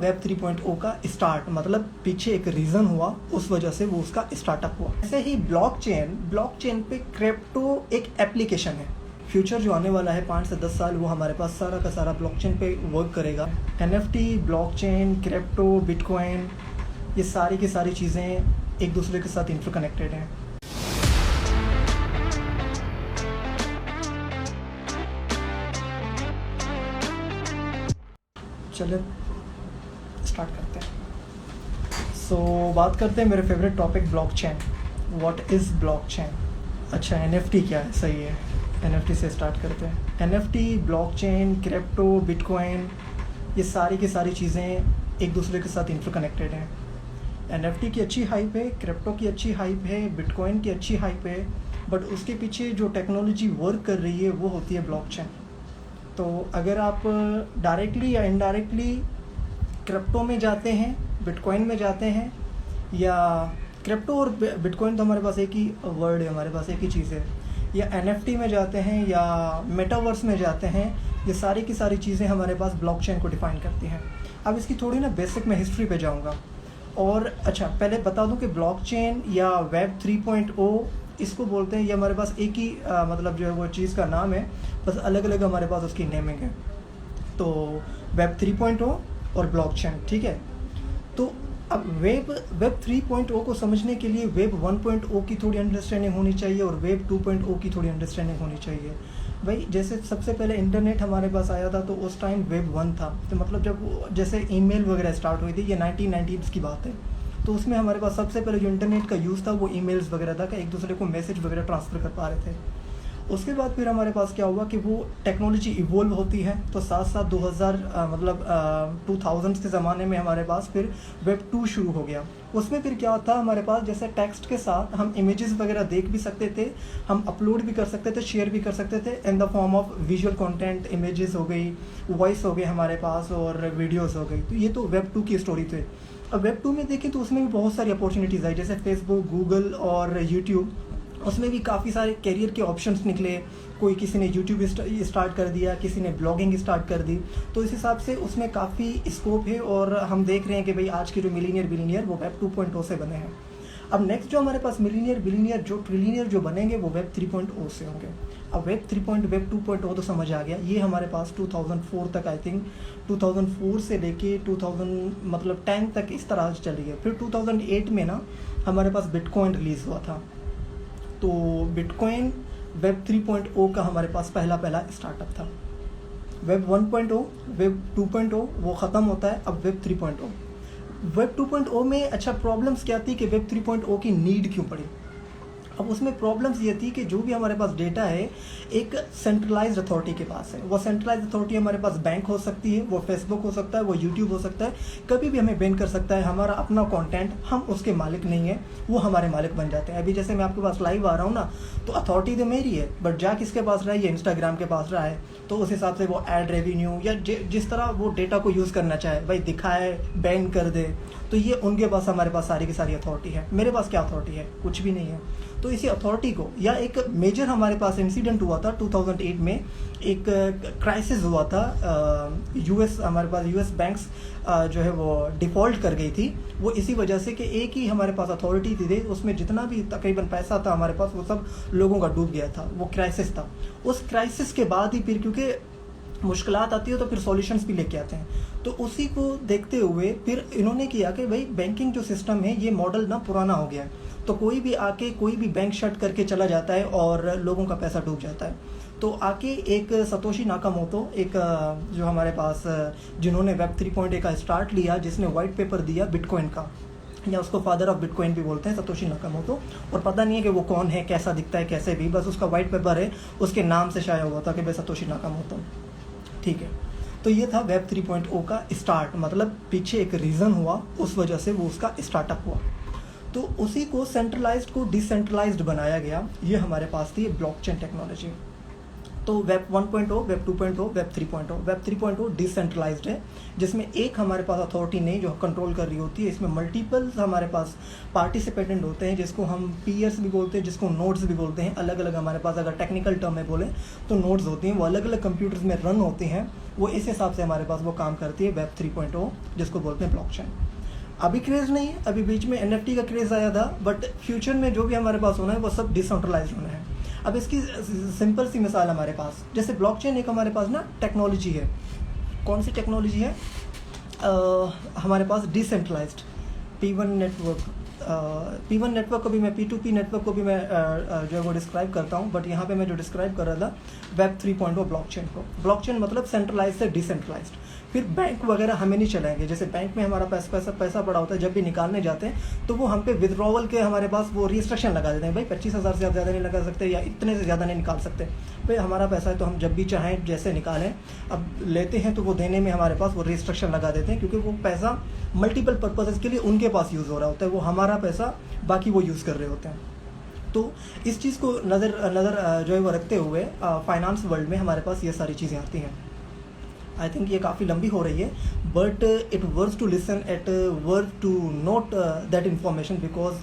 Web 3.0 का start मतलब पीछे एक रीज़न हुआ, उस वजह से वो उसका स्टार्टअप हुआ। ऐसे ही ब्लॉकचेन पे क्रिप्टो एक एप्लीकेशन है। फ्यूचर जो आने वाला है 5 से 10 साल, वो हमारे पास सारा का सारा ब्लॉकचेन पे वर्क करेगा। NFT, ब्लॉकचेन, क्रिप्टो, बिटकॉइन, ये सारी की सारी चीज़ें एक दूसरे के साथ इंटरकनेक्टेड हैं। चलिए स्टार्ट करते हैं। सो बात करते हैं मेरे favourite topic blockchain. What is blockchain? अच्छा, NFT क्या है? सही है, NFT से स्टार्ट करते हैं। NFT, ब्लॉकचेन, क्रिप्टो, बिटकॉइन, ये सारी की सारी चीज़ें एक दूसरे के साथ इंटरकनेक्टेड हैं। NFT की अच्छी हाइप है, क्रिप्टो की अच्छी हाइप है, बिटकॉइन की अच्छी हाइप है, बट उसके पीछे जो टेक्नोलॉजी वर्क कर रही है वो होती है ब्लॉकचेन। तो अगर आप डायरेक्टली या इनडायरेक्टली क्रिप्टो में जाते हैं, बिटकॉइन में जाते हैं, या क्रिप्टो और बिटकॉइन तो हमारे पास एक ही वर्ड है, हमारे पास एक ही चीज़ है, या NFT में जाते हैं या मेटावर्स में जाते हैं, ये सारी की सारी चीज़ें हमारे पास ब्लॉकचेन को डिफ़ाइन करती हैं। अब इसकी थोड़ी ना बेसिक मैं हिस्ट्री पे जाऊंगा। और अच्छा, पहले बता दूं कि ब्लॉकचेन या वेब 3.0 इसको बोलते हैं, ये हमारे पास एक ही मतलब जो है वो चीज़ का नाम है, बस अलग अलग हमारे पास उसकी नेमिंग है। तो वेब 3.0 और ब्लॉकचेन, ठीक है। तो अब वेब 3.0 को समझने के लिए वेब 1.0 की थोड़ी अंडरस्टैंडिंग होनी चाहिए और वेब 2.0 की थोड़ी अंडरस्टैंडिंग होनी चाहिए। भाई जैसे सबसे पहले इंटरनेट हमारे पास आया था तो उस टाइम वेब 1 था, तो मतलब जब जैसे ईमेल वगैरह स्टार्ट हुई थी, ये 1990s की बात है, तो उसमें हमारे पास सबसे पहले जो इंटरनेट का यूज़ था वो ईमेल्स वगैरह था, कि एक दूसरे को मैसेज वगैरह ट्रांसफ़र कर पा रहे थे। उसके बाद फिर हमारे पास क्या हुआ कि वो टेक्नोलॉजी इवोल्व होती है, तो साथ साथ 2000 के ज़माने में हमारे पास फिर वेब 2 शुरू हो गया। उसमें फिर क्या था, हमारे पास जैसे टेक्स्ट के साथ हम इमेजेस वगैरह देख भी सकते थे, हम अपलोड भी कर सकते थे, शेयर भी कर सकते थे in the form of visual content, images हो गई, वॉइस हो गई हमारे पास, और वीडियोस हो गई। तो ये तो वेब 2 की स्टोरी थी। अब वेब 2 में देखें तो उसमें भी बहुत सारी अपॉर्चुनिटीज़ आई, जैसे फेसबुक, गूगल और यूट्यूब। उसमें भी काफ़ी सारे करियर के ऑप्शंस निकले। कोई किसी ने यूट्यूब स्टार्ट कर दिया, किसी ने ब्लॉगिंग स्टार्ट कर दी, तो इस हिसाब से उसमें काफ़ी स्कोप है। और हम देख रहे हैं कि भाई आज के जो मिलीनियर बिलीनियर वो वेब 2.0 से बने हैं। अब नेक्स्ट जो हमारे पास मिलीनियर बिलीनियर जो ट्रिलियनियर जो बनेंगे वो वेब 3.0 से होंगे। अब वेब 2.0 तो समझ आ गया, ये हमारे पास 2004 तक, आई थिंक 2004 से लेके 2010 तक इस तरह से चली है। फिर 2008 में ना हमारे पास बिटकॉइन रिलीज़ हुआ था, तो बिटकॉइन वेब 3.0 का हमारे पास पहला स्टार्टअप था। वेब 1.0, वेब 2.0 वो ख़त्म होता है, अब वेब 3.0। वेब 2.0 में अच्छा प्रॉब्लम्स क्या थी कि वेब 3.0 की नीड क्यों पड़ी। अब उसमें प्रॉब्लम्स ये थी कि जो भी हमारे पास डेटा है एक सेंट्रलाइज्ड अथॉरिटी के पास है। वो सेंट्रलाइज्ड अथॉरिटी हमारे पास बैंक हो सकती है, वो फेसबुक हो सकता है, वो यूट्यूब हो सकता है, कभी भी हमें बैन कर सकता है। हमारा अपना कंटेंट, हम उसके मालिक नहीं है, वो हमारे मालिक बन जाते हैं। अभी जैसे मैं आपके पास लाइव आ रहा हूँ ना, तो अथॉरिटी तो मेरी है, बट जा किसके पास रहा है, ये इंस्टाग्राम के पास रहा है, तो उस हिसाब से वो एड रेवेन्यू या जिस तरह वो डेटा को यूज़ करना चाहे, भाई दिखाए, बैन कर दे, तो ये उनके पास, हमारे पास सारी की सारी अथॉरिटी है। मेरे पास क्या अथॉरिटी है? कुछ भी नहीं है। तो इसी अथॉरिटी को, या एक मेजर हमारे पास इंसिडेंट हुआ था 2008 में, एक क्राइसिस हुआ था यूएस, हमारे पास यूएस बैंक्स जो है वो डिफ़ॉल्ट कर गई थी। वो इसी वजह से कि एक ही हमारे पास अथॉरिटी थी, उसमें जितना भी तकरीबन पैसा था हमारे पास वो सब लोगों का डूब गया था। वो क्राइसिस था। उस क्राइसिस के बाद ही फिर, क्योंकि मुश्किलात आती है तो फिर सॉल्यूशंस भी लेके आते हैं, तो उसी को देखते हुए फिर इन्होंने किया कि भाई बैंकिंग जो सिस्टम है ये मॉडल ना पुराना हो गया है, तो कोई भी आके कोई भी बैंक शट करके चला जाता है और लोगों का पैसा डूब जाता है। तो आके एक सतोशी नाकामोटो, एक जो हमारे पास जिन्होंने वेब 3.0 का स्टार्ट लिया, जिसने वाइट पेपर दिया बिटकॉइन का, या उसको फादर ऑफ बिटकॉइन भी बोलते हैं, सतोशी नाकामोटो। और पता नहीं है कि वो कौन है, कैसा दिखता है, कैसे भी, बस उसका वाइट पेपर है, उसके नाम से शाया हुआ था कि भाई सतोशी नाकामोटो, ठीक है। तो ये था वेब 3.0 का स्टार्ट, मतलब पीछे एक रीज़न हुआ, उस वजह से वो उसका स्टार्टअप हुआ। तो उसी को सेंट्रलाइज्ड को डिसेंट्रलाइज्ड बनाया गया। ये हमारे पास थी ब्लॉकचेन टेक्नोलॉजी। तो web 1.0, web 2.0, web 3.0। Web 3.0 decentralised है, जिसमें एक हमारे पास अथॉरिटी नहीं जो कंट्रोल कर रही होती है। इसमें मल्टीपल हमारे पास पार्टिसिपेंट होते हैं, जिसको हम पीयर्स भी बोलते हैं, जिसको नोड्स भी बोलते हैं। अलग अलग हमारे पास अगर टेक्निकल टर्म में बोले तो नोड्स होती हैं, वो अलग अलग कंप्यूटर्स में रन होती हैं। वो इस हिसाब से हमारे पास वो काम करती है वेब 3.0, जिसको बोलते हैं ब्लॉकचेन। अभी क्रेज़ नहीं है, अभी बीच में NFT का क्रेज़ आया था, बट फ्यूचर में जो भी हमारे पास होना है वो सब डिसेंट्रलाइज्ड होना है। अब इसकी सिंपल सी मिसाल हमारे पास, जैसे ब्लॉकचेन एक हमारे पास ना टेक्नोलॉजी है। कौन सी टेक्नोलॉजी है? हमारे पास decentralised P1 network. P1 network को भी मैं P2P नेटवर्क को भी मैं जो है वो डिस्क्राइब करता हूँ, बट यहाँ पे मैं जो डिस्क्राइब कर रहा था वेब 3.0 ब्लॉकचेन को। ब्लॉकचेन मतलब सेंट्रलाइज से डिसेंट्रलाइज्ड। फिर बैंक वगैरह हमें नहीं चलाएंगे। जैसे बैंक में हमारा पैसा पड़ा होता है, जब भी निकालने जाते हैं तो वो हम पे विड्रॉवल के हमारे पास वो रिस्ट्रिक्शन लगा देते हैं, भाई 25,000 से आप ज़्यादा नहीं लगा सकते या इतने से ज़्यादा नहीं निकाल सकते। भाई हमारा पैसा है तो हम जब भी चाहें जैसे निकालें। अब लेते हैं तो वो देने में हमारे पास वो रिस्ट्रिक्शन लगा देते हैं, क्योंकि वो पैसा मल्टीपल पर्पसेस के लिए उनके पास यूज़ हो रहा होता है, वो हमारा पैसा बाकी वो यूज़ कर रहे होते हैं। तो इस चीज़ को नज़र जो है वो रखते हुए फाइनेंस वर्ल्ड में हमारे पास ये सारी चीज़ें आती हैं। आई थिंक ये काफ़ी लंबी हो रही है, but it worth to listen, it worth to note that information, because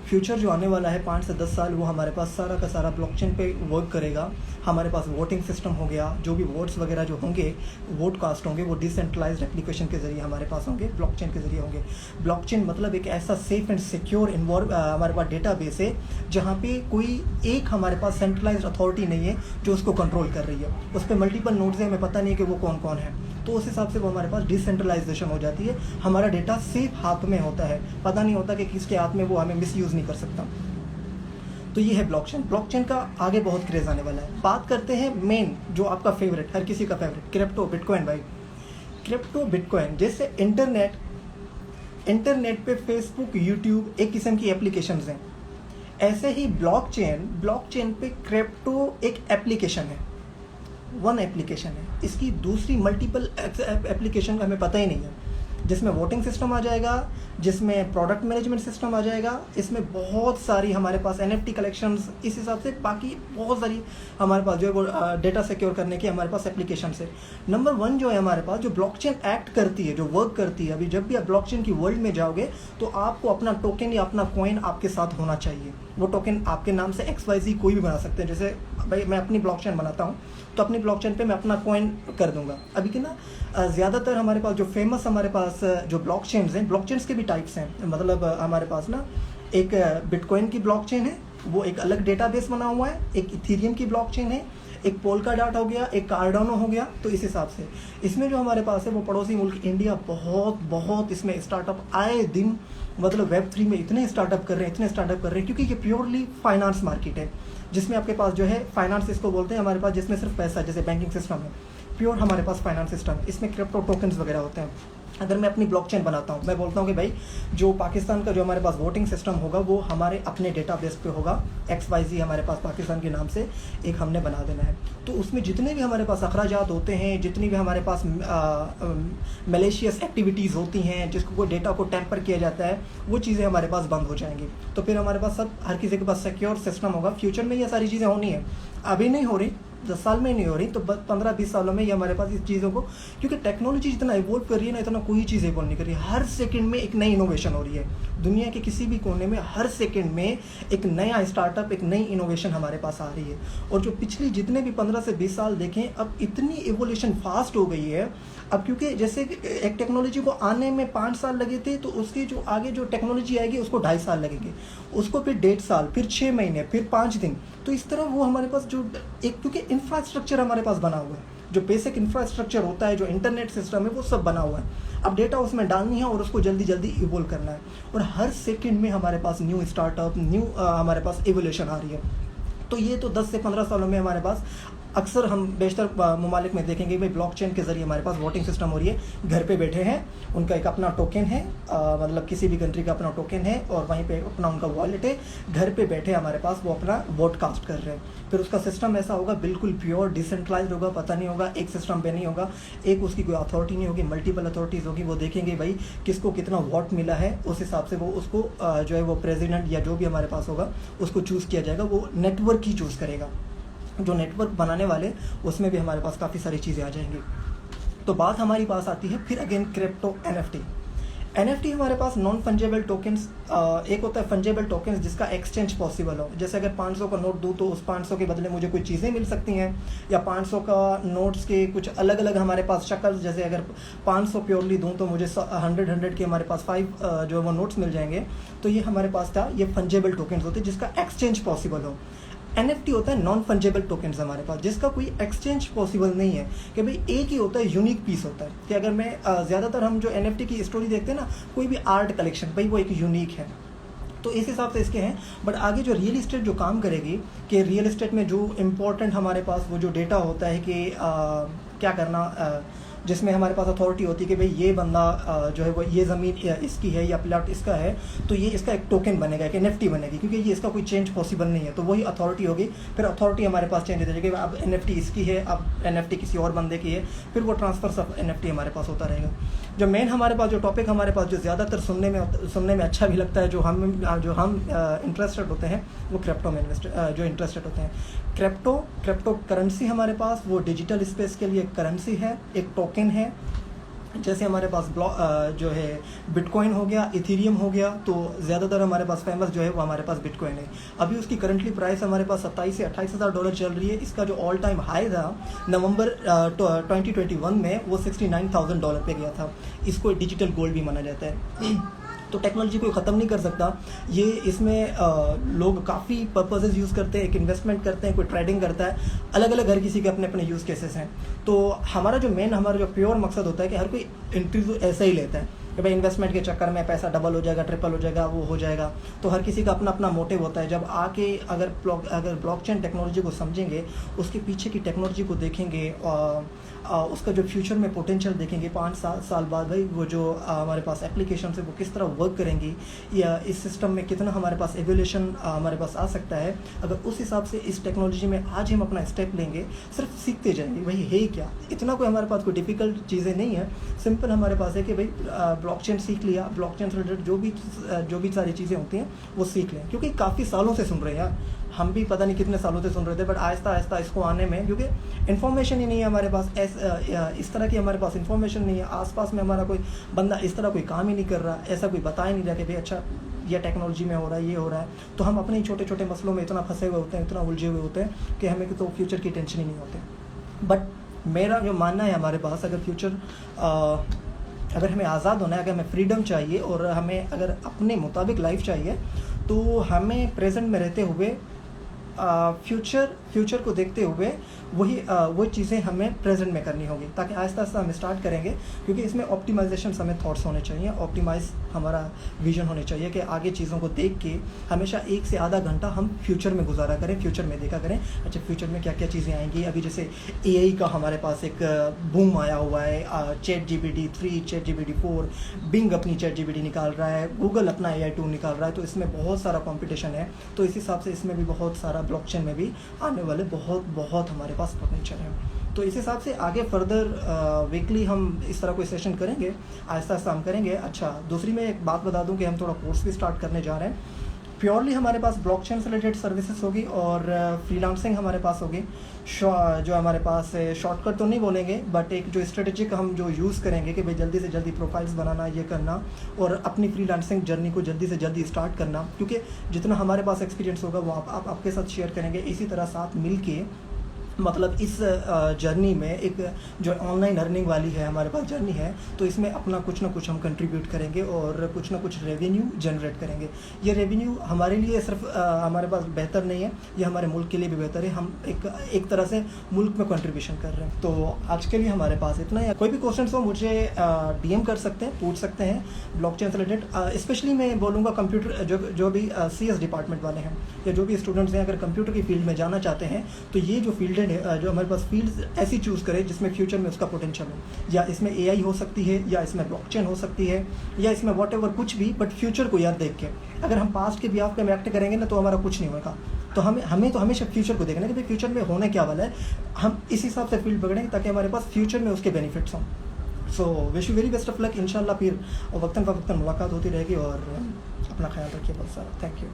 future जो आने वाला है 5 से 10 साल, वो हमारे पास सारा का सारा ब्लॉकचेन पे वर्क करेगा। हमारे पास वोटिंग सिस्टम हो गया, जो भी वोट्स वगैरह जो होंगे, वोट कास्ट होंगे, वो डिसेंट्रलाइज्ड एप्लीकेशन के ज़रिए हमारे पास होंगे, ब्लॉकचेन के ज़रिए होंगे। ब्लॉकचेन मतलब एक ऐसा सेफ एंड सिक्योर हमारे पास डेटाबेस है, जहाँ पे कोई एक हमारे पास सेंट्रलाइज्ड अथॉरिटी नहीं है जो उसको कंट्रोल कर रही है। उस पर मल्टीपल नोड्स हैं, हमें पता नहीं है कि वो कौन कौन है, तो उस हिसाब से वो हमारे पास डिसेंट्रलाइजेशन हो जाती है। हमारा डेटा सेफ हाथ में होता है, पता नहीं होता कि किसके हाथ में वो हमें मिसयूज़ नहीं कर सकता। तो ये है ब्लॉकचेन। ब्लॉकचेन का आगे बहुत क्रेज आने वाला है। बात करते हैं मेन जो आपका फेवरेट, हर किसी का फेवरेट, क्रिप्टो बिटकॉइन। भाई क्रिप्टो बिटकॉइन जैसे इंटरनेट पे फेसबुक, यूट्यूब एक किस्म की एप्लीकेशंस हैं, ऐसे ही ब्लॉकचेन पे क्रिप्टो एक एप्लीकेशन है, वन एप्लीकेशन है। इसकी दूसरी मल्टीपल एप्लीकेशन का हमें पता ही नहीं है, जिसमें वोटिंग सिस्टम आ जाएगा, जिसमें प्रोडक्ट मैनेजमेंट सिस्टम आ जाएगा, इसमें बहुत सारी हमारे पास NFT कलेक्शंस, इस हिसाब से बाकी बहुत सारी हमारे पास जो है वो डेटा सिक्योर करने की हमारे पास एप्लीकेशन है। नंबर 1 जो है हमारे पास, जो ब्लॉकचेन एक्ट करती है, जो वर्क करती है, अभी जब भी आप ब्लॉकचेन की वर्ल्ड में जाओगे तो आपको अपना टोकन या अपना कॉइन आपके साथ होना चाहिए। वो टोकन आपके नाम से XYZ कोई भी बना सकते हैं। जैसे भाई मैं अपनी ब्लॉकचेन बनाता हूँ, तो अपनी ब्लॉकचेन पे मैं अपना कॉइन कर दूंगा। अभी कि ना ज़्यादातर हमारे पास जो फेमस हमारे पास जो ब्लॉकचेन्स हैं, ब्लॉकचेन्स के भी टाइप्स हैं। मतलब हमारे पास ना एक बिटकॉइन की ब्लॉकचेन है, वो एक अलग डेटाबेस बना हुआ है, एक इथेरियम की ब्लॉकचेन है, एक पोल्काडॉट हो गया, एक कार्डानो हो गया। तो इस हिसाब से इसमें जो हमारे पास है वो पड़ोसी मुल्क इंडिया बहुत इसमें स्टार्टअप आए दिन, मतलब Web3 में इतने स्टार्टअप कर रहे हैं, क्योंकि ये प्योरली फाइनेंस मार्केट है, जिसमें आपके पास जो है फाइनेंस इसको बोलते हैं हमारे पास, जिसमें सिर्फ पैसा, जैसे बैंकिंग सिस्टम है, प्योर हमारे पास फाइनेंस सिस्टम है। इसमें क्रिप्टो टोकन्स वगैरह होते हैं। अगर मैं अपनी ब्लॉकचेन बनाता हूँ, मैं बोलता हूँ कि भाई जो पाकिस्तान का जो हमारे पास वोटिंग सिस्टम होगा वो हमारे अपने डेटाबेस पे होगा, XYZ हमारे पास पाकिस्तान के नाम से एक हमने बना देना है। तो उसमें जितने भी हमारे पास अखराजात होते हैं, जितनी भी हमारे पास मलेशियस एक्टिविटीज़ होती हैं, जिसको कोई डेटा को टैम्पर किया जाता है, वो चीज़ें हमारे पास बंद हो जाएंगी। तो फिर हमारे पास सब हर किसी के पास सिक्योर सिस्टम होगा। फ्यूचर में ये सारी चीज़ें होनी है, अभी नहीं हो रही, 10 साल में नहीं हो रही, तो 15-20 सालों में ये हमारे पास इस चीज़ों को, क्योंकि टेक्नोलॉजी जितना इवोल्व कर रही है ना, इतना कोई चीज़ इवोल्व नहीं कर रही है। हर सेकंड में एक नई इनोवेशन हो रही है। दुनिया के किसी भी कोने में हर सेकंड में एक नया स्टार्टअप, एक नई इनोवेशन हमारे पास आ रही है। और जो पिछली जितने भी 15 से 20 साल देखें, अब इतनी इवोल्यूशन फास्ट हो गई है। अब क्योंकि जैसे एक टेक्नोलॉजी को आने में 5 साल लगे थे, तो उसकी जो आगे जो टेक्नोलॉजी आएगी उसको 2.5 साल लगेंगे, उसको फिर 1.5 साल, फिर 6 महीने, फिर 5 दिन। तो इस तरह वो हमारे पास जो एक, क्योंकि इंफ्रास्ट्रक्चर हमारे पास बना हुआ है, जो बेसिक इंफ्रास्ट्रक्चर होता है, जो इंटरनेट सिस्टम है, वो सब बना हुआ है। अब डेटा उसमें डालनी है और उसको जल्दी जल्दी इवोल्व करना है, और हर सेकंड में हमारे पास न्यू स्टार्टअप, न्यू हमारे पास इवोल्यूशन आ रही है। तो ये तो 10 से 15 सालों में हमारे पास अक्सर हम बेशतर ममालिक में देखेंगे भाई ब्लॉकचेन के ज़रिए हमारे पास वोटिंग सिस्टम हो रही है। घर पे बैठे हैं, उनका एक अपना टोकन है, मतलब किसी भी कंट्री का अपना टोकन है, और वहीं पे अपना उनका वॉलेट है। घर पे बैठे हमारे पास वो अपना वोट कास्ट कर रहे हैं। फिर उसका सिस्टम ऐसा होगा, बिल्कुल प्योर डिसेंट्रलाइज्ड होगा, पता नहीं होगा, एक सिस्टम पे नहीं होगा, एक उसकी कोई अथॉरिटी नहीं होगी, मल्टीपल अथॉरिटीज़ होगी। वो देखेंगे भाई किसको कितना वोट मिला है, उस हिसाब से वो उसको जो है वो प्रेसिडेंट या जो भी हमारे पास होगा उसको चूज़ किया जाएगा। वो नेटवर्क ही चूज़ करेगा, जो नेटवर्क बनाने वाले, उसमें भी हमारे पास काफ़ी सारी चीज़ें आ जाएंगी। तो बात हमारी पास आती है फिर अगेन क्रिप्टो NFT हमारे पास नॉन फंजेबल टोकन्स, एक होता है फंजेबल टोकन्स जिसका एक्सचेंज पॉसिबल हो। जैसे अगर 500 का नोट दूँ तो उस 500 के बदले मुझे कोई चीज़ें मिल सकती हैं, या 500 का नोट्स के कुछ अलग अलग हमारे पास शक्ल, जैसे अगर 500 प्योरली दूँ तो मुझे 100 के हमारे पास 5 जो है वो नोट्स मिल जाएंगे। तो ये हमारे पास था, ये फंजेबल टोकन्स होते हैं जिसका एक्सचेंज पॉसिबल हो। NFT होता है नॉन फंजेबल टोकन्स हमारे पास, जिसका कोई एक्सचेंज पॉसिबल नहीं है, कि भाई एक ही होता है, यूनिक पीस होता है। कि अगर मैं ज़्यादातर हम जो NFT की स्टोरी देखते हैं ना, कोई भी आर्ट कलेक्शन, भाई वो एक यूनिक है, तो इस हिसाब से इसके हैं। बट आगे जो रियल इस्टेट जो काम करेगी, कि रियल इस्टेट में जो इम्पोर्टेंट हमारे पास वो जो डेटा होता है कि क्या करना, जिसमें हमारे पास अथॉरिटी होती है कि भाई ये बंदा जो है वो ये ज़मीन इसकी है या प्लॉट इसका है, तो ये इसका एक टोकन बनेगा, एक NFT बनेगी, क्योंकि ये इसका कोई चेंज पॉसिबल नहीं है। तो वही अथॉरिटी होगी, फिर अथॉरिटी हमारे पास चेंज हो जाएगी, अब NFT इसकी है, अब NFT किसी और बंदे की है, फिर वो ट्रांसफर सब NFT हमारे पास होता रहेगा। जो मेन हमारे पास जो टॉपिक हमारे पास जो ज़्यादातर सुनने में अच्छा भी लगता है, जो हम इंटरेस्टेड होते हैं, वो क्रिप्टो में जो इंटरेस्टेड होते हैं। क्रिप्टो करेंसी हमारे पास वो डिजिटल स्पेस के लिए करेंसी है, एक टोकन है। जैसे हमारे पास जो है बिटकॉइन हो गया, इथेरियम हो गया, तो ज़्यादातर हमारे पास फेमस जो है वो हमारे पास बिटकॉइन है। अभी उसकी करंटली प्राइस हमारे पास 27 से 28 हज़ार डॉलर चल रही है। इसका जो ऑल टाइम हाई था नवंबर 2021 में, वो $69,000 पे गया था। इसको डिजिटल गोल्ड भी माना जाता है। तो टेक्नोलॉजी कोई ख़त्म नहीं कर सकता। ये इसमें लोग काफ़ी पर्पसेस यूज़ करते हैं, एक इन्वेस्टमेंट करते हैं, कोई ट्रेडिंग करता है, अलग अलग हर किसी के अपने अपने यूज़ केसेस हैं। तो हमारा जो प्योर मकसद होता है कि हर कोई एंट्री तो ऐसा ही लेता है कि भाई इन्वेस्टमेंट के चक्कर में पैसा डबल हो जाएगा, ट्रिपल हो जाएगा, वो हो जाएगा। तो हर किसी का अपना अपना मोटिव होता है। जब आके अगर ब्लॉकचेन टेक्नोलॉजी को समझेंगे, उसके पीछे की टेक्नोलॉजी को देखेंगे, उसका जो फ्यूचर में पोटेंशियल देखेंगे 5-7 साल बाद, भाई वो जो हमारे पास एप्लीकेशन है वो किस तरह वर्क करेंगी, या इस सिस्टम में कितना हमारे पास एवोल्यूशन हमारे पास आ सकता है। अगर उस हिसाब से इस टेक्नोलॉजी में आज हम अपना स्टेप लेंगे, सिर्फ सीखते जाएंगे, भाई है क्या, इतना कोई हमारे पास कोई डिफ़िकल्ट चीज़ें नहीं है। सिंपल हमारे पास है कि भाई ब्लॉकचेन सीख लिया, ब्लॉकचेन से रिलेटेड जो भी सारी चीज़ें होती हैं वो सीख लें, क्योंकि काफ़ी सालों से सुन रहे हैं यार, हम भी पता नहीं कितने सालों से सुन रहे थे, बट आहिस्ता आहिस्ता इसको आने में, क्योंकि इन्फॉर्मेशन ही नहीं है हमारे पास, इस तरह की हमारे पास इन्फॉर्मेशन नहीं है। आसपास में हमारा कोई बंदा इस तरह कोई काम ही नहीं कर रहा, ऐसा कोई बता ही नहीं रहा कि भाई अच्छा ये टेक्नोलॉजी में हो रहा है, ये हो रहा है। तो हम अपने छोटे छोटे मसलों में इतना फंसे हुए होते हैं, इतना उलझे हुए होते हैं कि हमें तो फ्यूचर की टेंशन ही नहीं होती। बट मेरा जो मानना है, हमारे पास अगर फ्यूचर अगर हमें आज़ाद होना है, अगर हमें फ्रीडम चाहिए और हमें अगर अपने मुताबिक लाइफ चाहिए, तो हमें प्रेजेंट में रहते हुए फ्यूचर को देखते हुए वो चीज़ें हमें प्रेजेंट में करनी होगी, ताकि आहिस्ता आहिस्ता हम स्टार्ट करेंगे। क्योंकि इसमें ऑप्टिमाइजेशन हमें थॉट्स होने चाहिए, ऑप्टिमाइज हमारा विजन होने चाहिए कि आगे चीज़ों को देख के हमेशा 1 से आधा घंटा हम फ्यूचर में गुजारा करें, फ्यूचर में देखा करें, अच्छा फ्यूचर में क्या क्या चीज़ें आएंगी। अभी जैसे AI का हमारे पास एक बूम आया हुआ है, ChatGPT 3, ChatGPT 4, बिंग अपनी ChatGPT निकाल रहा है, गूगल अपना AI टूल निकाल रहा है, तो इसमें बहुत सारा कॉम्पिटिशन है। तो इस हिसाब से इसमें भी बहुत सारा ब्लॉकचेन में भी आने वाले बहुत हमारे पास पोटेंशियल है। तो इस हिसाब से आगे फर्दर वीकली हम इस तरह कोई सेशन करेंगे, आहिस्ता आहिस्ता हम करेंगे। अच्छा, दूसरी मैं एक बात बता दूं कि हम थोड़ा कोर्स भी स्टार्ट करने जा रहे हैं। प्योरली हमारे पास ब्लॉकचेन से रिलेटेड सर्विसेज होगी और फ्रीलांसिंग हमारे पास होगी। जो हमारे पास शॉर्टकट तो नहीं बोलेंगे, बट एक जो स्ट्रेटेजिक हम जो यूज़ करेंगे कि भाई जल्दी से जल्दी प्रोफाइल्स बनाना, ये करना, और अपनी फ्रीलांसिंग जर्नी को जल्दी से जल्दी स्टार्ट करना। क्योंकि जितना हमारे पास एक्सपीरियंस होगा वो आप आपके साथ शेयर करेंगे। इसी तरह साथ मिल के, मतलब इस जर्नी में एक जो ऑनलाइन अर्निंग वाली है हमारे पास जर्नी है, तो इसमें अपना कुछ ना कुछ हम कंट्रीब्यूट करेंगे और कुछ ना कुछ रेवेन्यू जनरेट करेंगे। ये रेवेन्यू हमारे लिए सिर्फ हमारे पास बेहतर नहीं है, ये हमारे मुल्क के लिए भी बेहतर है। हम एक तरह से मुल्क में कंट्रीब्यूशन कर रहे हैं। तो आज के लिए हमारे पास इतना ही। कोई भी क्वेश्चन हो मुझे DM कर सकते हैं, पूछ सकते हैं ब्लॉकचेन से रिलेटेड। स्पेशली मैं बोलूँगा कंप्यूटर जो भी CS डिपार्टमेंट वाले हैं या जो भी स्टूडेंट्स हैं, अगर कंप्यूटर की फील्ड में जाना चाहते हैं, तो ये जो फील्ड जो हमारे पास फील्ड्स ऐसी चूज़ करें जिसमें फ्यूचर में उसका पोटेंशियल हो। या इसमें AI हो सकती है, या इसमें ब्लॉकचेन हो सकती है, या इसमें व्हाटएवर कुछ भी, बट फ्यूचर को याद देख के। अगर हम पास्ट के बिहाफ पे एक्ट करेंगे ना, तो हमारा कुछ नहीं होगा। तो हमें तो हमेशा फ्यूचर को देखना है कि भाई फ्यूचर में होने क्या वाला है, हम इस हिसाब से फील्ड पकड़ेंगे ताकि हमारे पास फ्यूचर में उसके बेनिफिट्स हों। So wish you very best of luck. इंशाल्लाह फिर वक्तन फ़वक्तन मुलाकात होती रहेगी, और अपना ख्याल रखिए बहुत सारा। Thank you.